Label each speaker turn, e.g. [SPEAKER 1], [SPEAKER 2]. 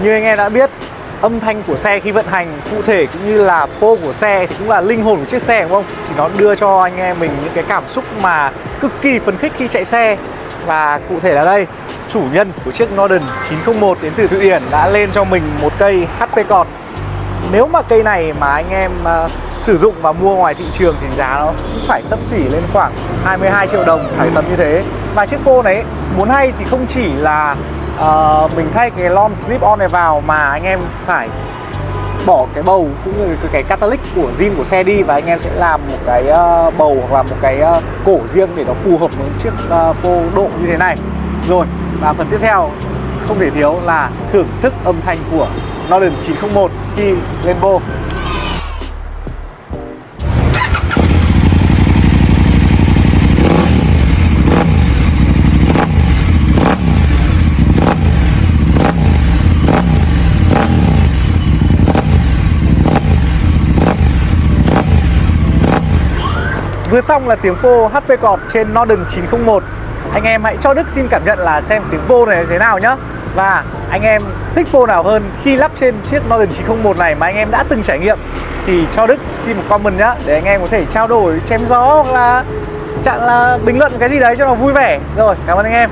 [SPEAKER 1] Như anh em đã biết, âm thanh của xe khi vận hành, cụ thể cũng như là po của xe thì cũng là linh hồn của chiếc xe, đúng không? Thì nó đưa cho anh em mình những cái cảm xúc mà cực kỳ phấn khích khi chạy xe. Và cụ thể là đây, chủ nhân của chiếc Norton 901 đến từ Thụy Điển đã lên cho mình một cây HP cọt. Nếu mà cây này mà anh em sử dụng và mua ngoài thị trường thì giá nó cũng phải xấp xỉ lên khoảng 22 triệu đồng, phải tầm như thế. Và chiếc po này muốn hay thì không chỉ là mình thay cái long slip on này vào, mà anh em phải bỏ cái bầu cũng như cái catalytic của zin của xe đi, và anh em sẽ làm một cái bầu hoặc là một cái cổ riêng để nó phù hợp với chiếc po độ như thế này. Rồi, và phần tiếp theo không thể thiếu là thưởng thức âm thanh của Norton 901 khi lên po. Vừa xong là tiếng po HP cọt trên Norton 901. Anh em hãy cho Đức xin cảm nhận là xem tiếng po này thế nào nhá. Và anh em thích po nào hơn khi lắp trên chiếc Norton 901 này mà anh em đã từng trải nghiệm thì cho Đức xin một comment nhá, để anh em có thể trao đổi, chém gió hoặc là chẳng là bình luận cái gì đấy cho nó vui vẻ. Rồi, cảm ơn anh em.